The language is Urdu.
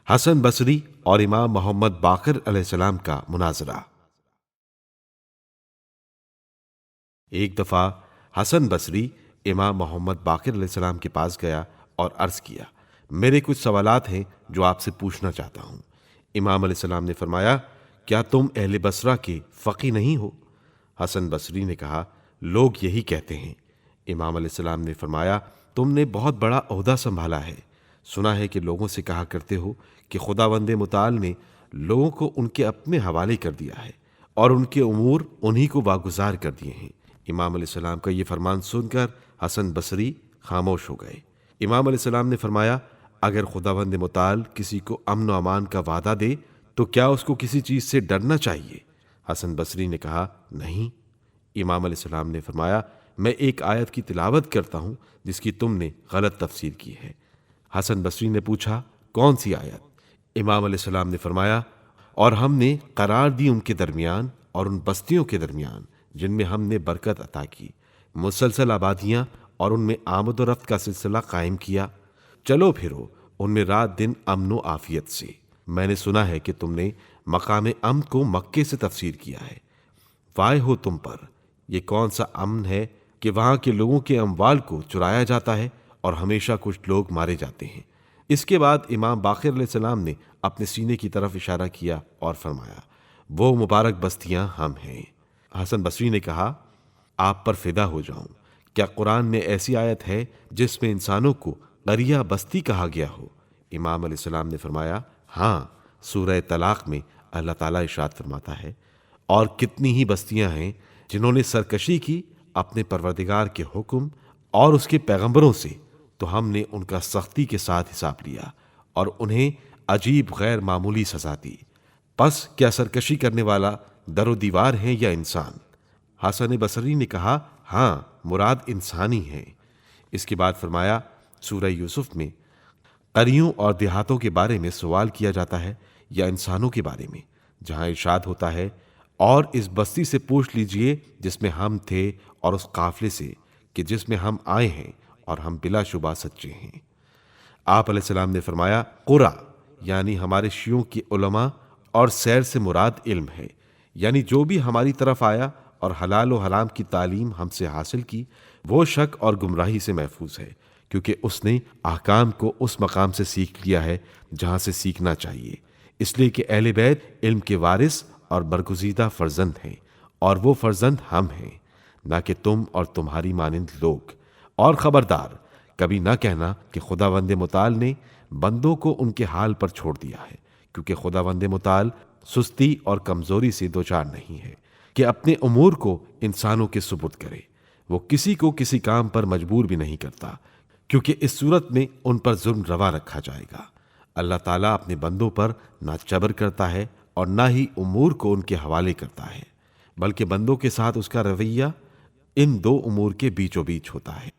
حسن بصری اور امام محمد باقر علیہ السلام کا مناظرہ۔ ایک دفعہ حسن بصری امام محمد باقر علیہ السلام کے پاس گیا اور عرض کیا، میرے کچھ سوالات ہیں جو آپ سے پوچھنا چاہتا ہوں۔ امام علیہ السلام نے فرمایا، کیا تم اہل بصرہ کے فقیہ نہیں ہو؟ حسن بصری نے کہا، لوگ یہی کہتے ہیں۔ امام علیہ السلام نے فرمایا، تم نے بہت بڑا عہدہ سنبھالا ہے۔ سنا ہے کہ لوگوں سے کہا کرتے ہو کہ خداوند متعال نے لوگوں کو ان کے اپنے حوالے کر دیا ہے اور ان کے امور انہی کو واگزار کر دیے ہیں۔ امام علیہ السلام کا یہ فرمان سن کر حسن بصری خاموش ہو گئے۔ امام علیہ السلام نے فرمایا، اگر خداوند متعال کسی کو امن و امان کا وعدہ دے تو کیا اس کو کسی چیز سے ڈرنا چاہیے؟ حسن بصری نے کہا، نہیں۔ امام علیہ السلام نے فرمایا، میں ایک آیت کی تلاوت کرتا ہوں جس کی تم نے غلط تفسیر کی ہے۔ حسن بصری نے پوچھا، کون سی آیت؟ امام علیہ السلام نے فرمایا، اور ہم نے قرار دی ان کے درمیان اور ان بستیوں کے درمیان جن میں ہم نے برکت عطا کی، مسلسل آبادیاں اور ان میں آمد و رفت کا سلسلہ قائم کیا، چلو پھرو ان میں رات دن امن و عافیت سے۔ میں نے سنا ہے کہ تم نے مقام امن کو مکے سے تفسیر کیا ہے۔ وائے ہو تم پر، یہ کون سا امن ہے کہ وہاں کے لوگوں کے اموال کو چرایا جاتا ہے اور ہمیشہ کچھ لوگ مارے جاتے ہیں۔ اس کے بعد امام باقر علیہ السلام نے اپنے سینے کی طرف اشارہ کیا اور فرمایا، وہ مبارک بستیاں ہم ہیں۔ حسن بصری نے کہا، آپ پر فدا ہو جاؤں، کیا قرآن میں ایسی آیت ہے جس میں انسانوں کو قریہ بستی کہا گیا ہو؟ امام علیہ السلام نے فرمایا، ہاں، سورہ طلاق میں اللہ تعالیٰ ارشاد فرماتا ہے، اور کتنی ہی بستیاں ہیں جنہوں نے سرکشی کی اپنے پروردگار کے حکم اور اس کے پیغمبروں سے، تو ہم نے ان کا سختی کے ساتھ حساب لیا اور انہیں عجیب غیر معمولی سزا دی۔ پس کیا سرکشی کرنے والا در و دیوار ہیں یا انسان؟ حسن بصری نے کہا، ہاں، مراد انسانی ہیں۔ اس کے بعد فرمایا، سورہ یوسف میں قریوں اور دیہاتوں کے بارے میں سوال کیا جاتا ہے یا انسانوں کے بارے میں، جہاں ارشاد ہوتا ہے، اور اس بستی سے پوچھ لیجئے جس میں ہم تھے اور اس قافلے سے کہ جس میں ہم آئے ہیں، اور ہم بلا شبہ سچے ہیں۔ آپ علیہ السلام نے فرمایا، قرا یعنی ہمارے شیعوں کی علماء، اور سیر سے مراد علم ہے، یعنی جو بھی ہماری طرف آیا اور حلال و حرام کی تعلیم ہم سے حاصل کی، وہ شک اور گمراہی سے محفوظ ہے، کیونکہ اس نے احکام کو اس مقام سے سیکھ لیا ہے جہاں سے سیکھنا چاہیے، اس لیے کہ اہل بیت علم کے وارث اور برگزیدہ فرزند ہیں، اور وہ فرزند ہم ہیں، نہ کہ تم اور تمہاری مانند لوگ۔ اور خبردار، کبھی نہ کہنا کہ خداوند متعال نے بندوں کو ان کے حال پر چھوڑ دیا ہے، کیونکہ خداوند متعال سستی اور کمزوری سے دوچار نہیں ہے کہ اپنے امور کو انسانوں کے سپرد کرے۔ وہ کسی کو کسی کام پر مجبور بھی نہیں کرتا، کیونکہ اس صورت میں ان پر ظلم روا رکھا جائے گا۔ اللہ تعالیٰ اپنے بندوں پر نہ جبر کرتا ہے اور نہ ہی امور کو ان کے حوالے کرتا ہے، بلکہ بندوں کے ساتھ اس کا رویہ ان دو امور کے بیچوں بیچ ہوتا ہے۔